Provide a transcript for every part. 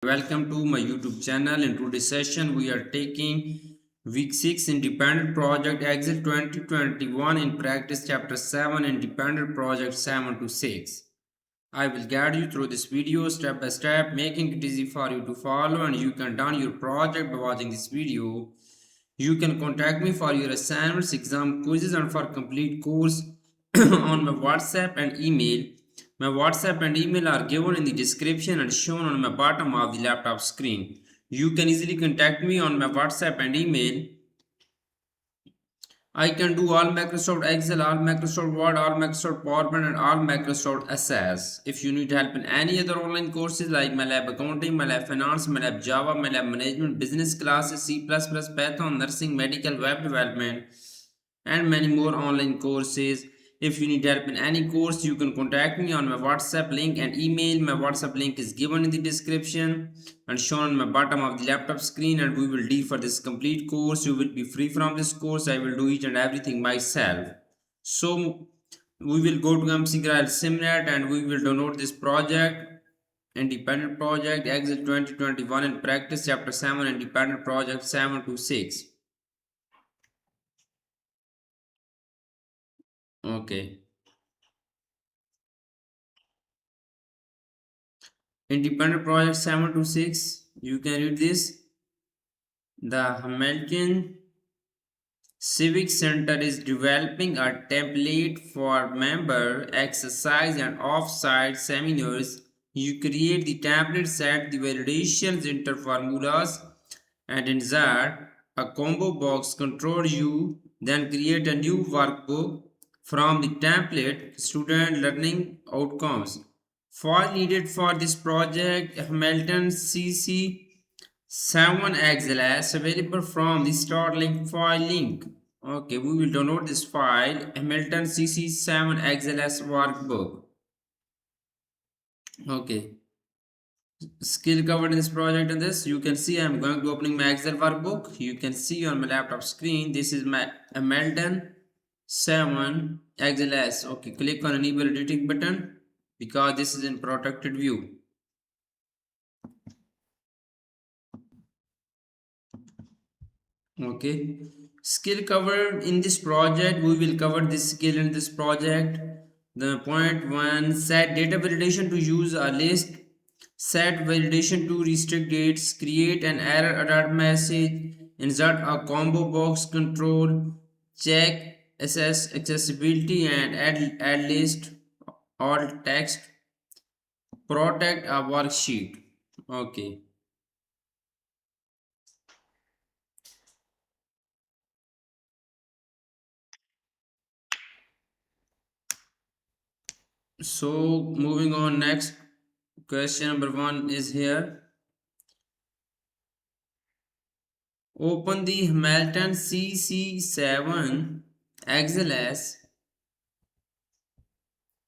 Welcome to my YouTube channel. In today's session, we are taking week 6 independent project exit 2021 in practice chapter 7 independent project 7 to 6. I will guide you through this video step by step, making it easy for you to follow, and you can done your project by watching this video. You can contact me for your assignments, exam quizzes, and for complete course on my WhatsApp and email. My WhatsApp and email are given in the description and shown on my bottom of the laptop screen. You can easily contact me on my WhatsApp and email. I can do all Microsoft Excel, all Microsoft Word, all Microsoft PowerPoint, and all Microsoft Access. If you need help in any other online courses like MyLab Accounting, MyLab Finance, MyLab Java, MyLab Management, Business Classes, C++, Python, Nursing, Medical, Web Development, and many more online courses. If you need help in any course, you can contact me on my WhatsApp link and email. My WhatsApp link is given in the description and shown on my bottom of the laptop screen, and we will deal for this complete course. You will be free from this course. I will do each and everything myself. So we will go to MC Grad SIMnet and we will download this project. Independent project exit 2021 in practice chapter 7 independent project 7 to 6. Okay. Independent project 7 to 6. You can read this. The Hamilton Civic Center is developing a template for member exercise and off-site seminars. You create the template, set the validations, enter formulas, and insert a combo box. Control U, then create a new workbook from the template. Student learning outcomes. File needed for this project: Hamilton CC 7XLS available from the start link file link. Okay, we will download this file, Hamilton CC 7XLS workbook. Okay, skill covered in this project. And this you can see I'm going to opening my Excel workbook. You can see on my laptop screen this is my Hamilton 7XLS. Okay, click on enable editing button because this is in protected view. Okay, skill covered in this project. We will cover this skill in this project. The point 1, set data validation to use a list, set validation to restrict dates, create an error alert message, insert a combo box, control, check, assess accessibility, and add list, alt text, protect a worksheet. Okay. So moving on, next question number 1 is here. Open the Hamilton CC7 XLS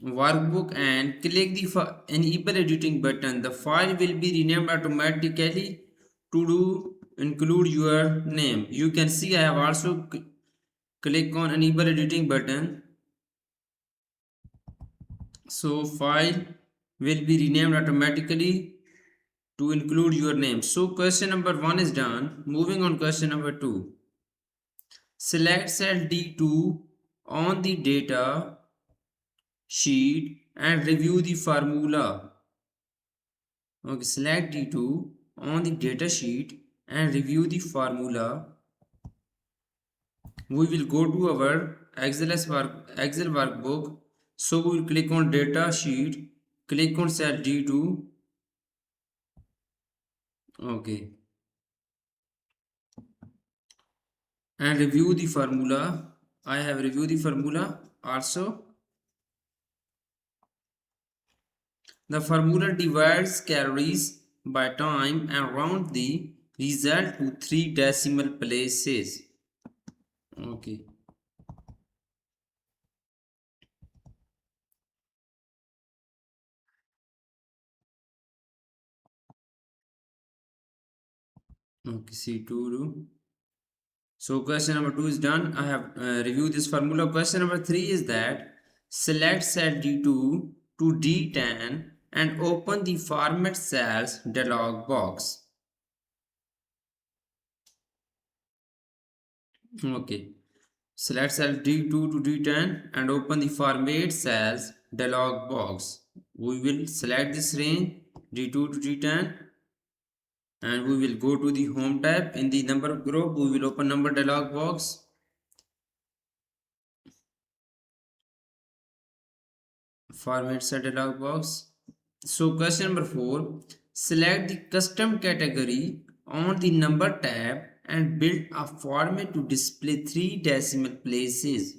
workbook and click the enable editing button. The file will be renamed automatically to include your name. You can see I have also click on enable editing button. So file will be renamed automatically to include your name. So question number 1 is done. Moving on, question number 2. Select cell D2 on the data sheet and review the formula. Okay, select D2 on the data sheet and review the formula. We will go to our Excel workbook. So we will click on data sheet, click on cell D2. Okay, and review the formula. I have reviewed the formula also. The formula divides calories by time and round the result to 3 decimal places. Okay. Okay, C2. So question number 2 is done. I have reviewed this formula. Question number 3 is that select cell D2 to D10 and open the Format Cells dialog box. Okay. Select cell D2 to D10 and open the Format Cells dialog box. We will select this range D2 to D10 and we will go to the Home tab. In the number group, we will open number dialog box. Format cell dialog box. So question number 4. Select the custom category on the number tab and build a format to display 3 decimal places.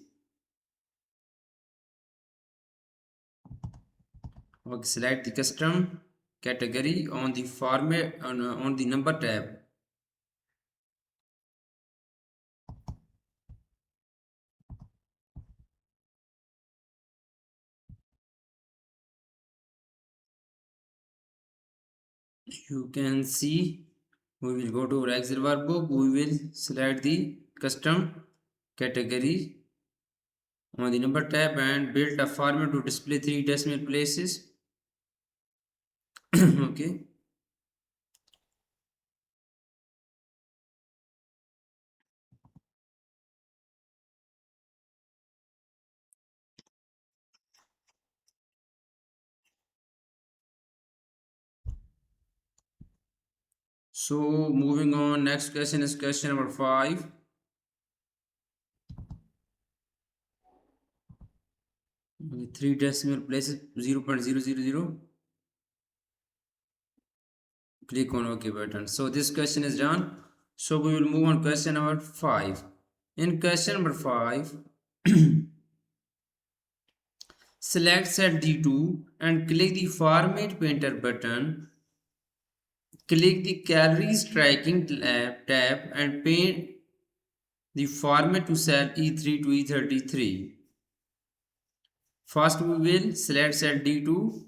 Okay, select the custom category on the format on the number tab. You can see we will go to our Excel workbook. We will select the custom category on the number tab and build a format to display 3 decimal places. Okay. So moving on, next question is question number 5. Three decimal places 0.000. Click on OK button. So this question is done. So we will move on question number 5. In question number 5, select cell D2 and click the Format Painter button. Click the Calories Tracking tab and paint the format to cell E3 to E33. First we will select cell D2,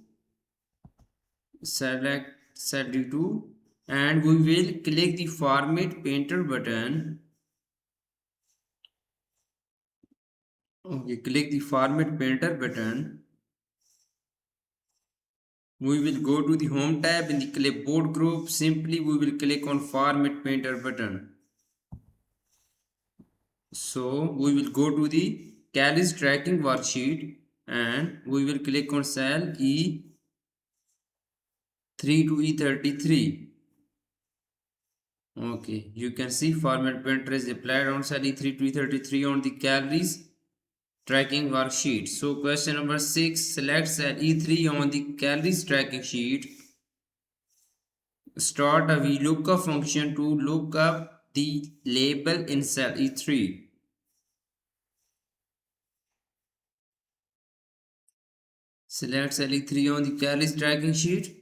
select cell D2 and we will click the Format Painter button. Okay, click the Format Painter button. We will go to the Home tab in the clipboard group. Simply we will click on Format Painter button. So we will go to the Calories Tracking worksheet and we will click on cell E3 to E33. Okay, you can see Format Painter is applied on cell E3 to E33 on the calories tracking worksheet. So question number 6, select cell E3 on the calories tracking sheet. Start a VLOOKUP function to look up the label in cell E3. Select cell E3 on the calories tracking sheet.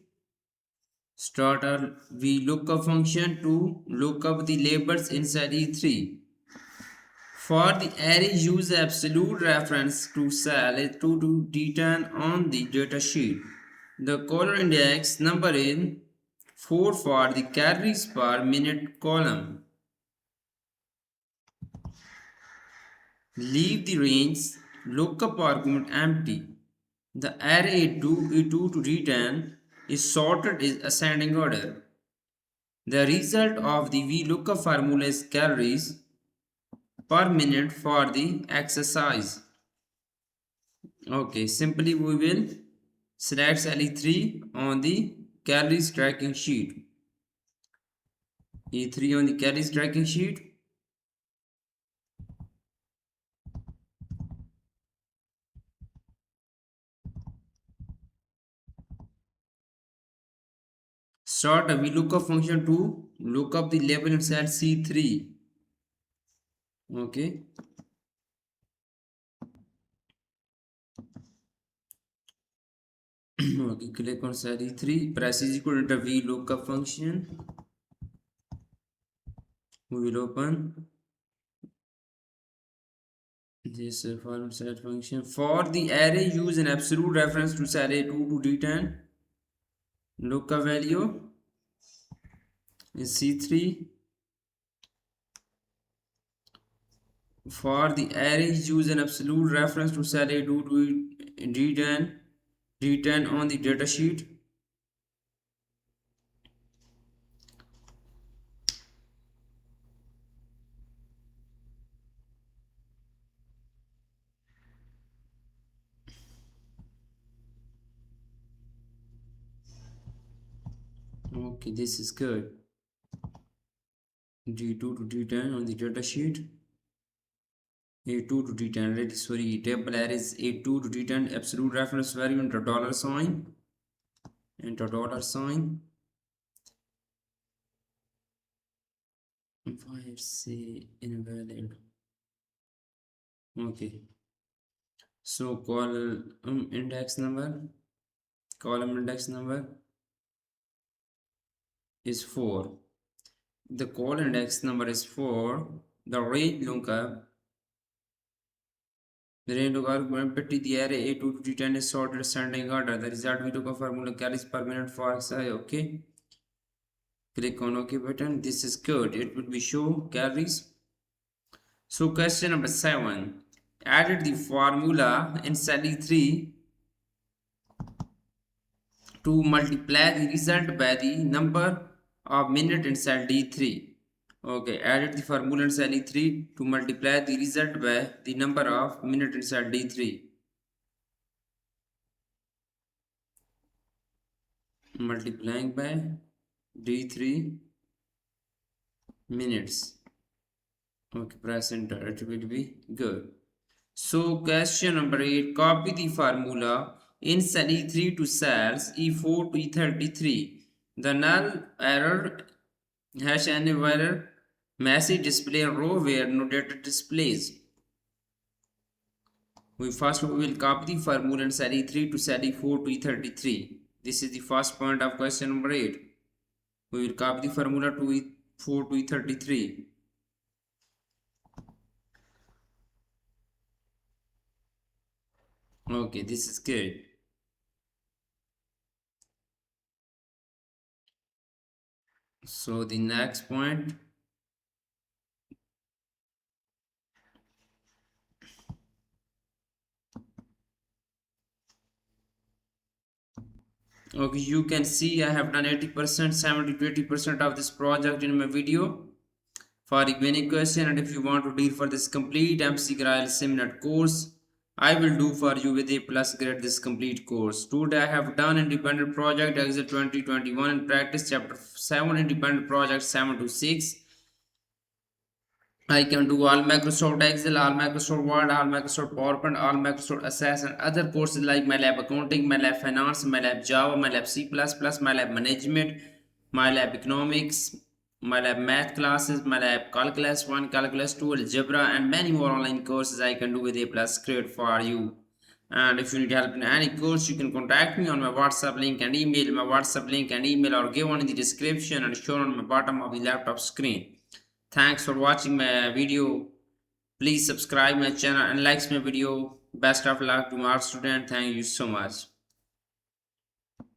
Start a VLOOKUP function to look up the labels in cell E3. For the array, use absolute reference to cell A2 to D10 on the data sheet. The column index number is 4 for the calories per minute column. Leave the range lookup argument empty. The array A2 to D10 is sorted in ascending order. The result of the VLOOKUP formula is calories per minute for the exercise. Okay, simply we will select cell E3 on the calories tracking sheet. E3 on the calories tracking sheet. Start a VLOOKUP function to look up the label in cell C3. Okay. Okay, click on cell E3. Press is equal to VLOOKUP function. We will open this format select function. For the array, use an absolute reference to cell A2 to D10. Lookup value is C3. For the array, use an absolute reference to cell A2 to D10 on the datasheet. Okay, this is good. D2 to D10 on the data sheet. A2 to D10, right? Sorry, table arrays A2 to D10, absolute reference value into dollar sign, into dollar sign. Why it's say invalid? Okay, so index number, column index number is 4. The column index number is 4. The range lookup empty the array A2 to D10 is sorted ascending order. The result we took a formula carries per minute for xi. Okay. Click on OK button. This is good. It will be show carries. So question number 7. Added the formula in cell E3 to multiply the result by the number of minute in cell D3. Okay, added the formula in cell E3 to multiply the result by the number of minute in cell D3. Multiplying by D3 minutes. Okay, press enter. It will be good. So question number 8, copy the formula in cell E3 to cells E4 to E33. The null error hash any error message display row where no data displays. We will copy the formula in cell E3 to cell E4 to E33. This is the first point of question number 8. We will copy the formula to E4 to E33. Okay, this is good. So the next point, okay, you can see I have done 80%, 70 to 80% of this project in my video. For remaining question, and if you want to deal for this complete MCGRL SIMnet course, I will do for you with A plus grade this complete course. Today I have done independent project exit 2021 and practice chapter 7 independent project 7 to 6. I can do all Microsoft Excel, all Microsoft Word, all Microsoft PowerPoint, all Microsoft Access and other courses like MyLab Accounting, MyLab Finance, MyLab Java, MyLab C++, MyLab Management, MyLab Economics, MyLab Math classes, MyLab Calculus 1, Calculus 2, Algebra and many more online courses I can do with A plus grade for you. And if you need help in any course, you can contact me on my WhatsApp link and email. My WhatsApp link and email are given in the description and shown on the bottom of the laptop screen. Thanks for watching my video. Please subscribe my channel and like my video. Best of luck to our student. Thank you so much.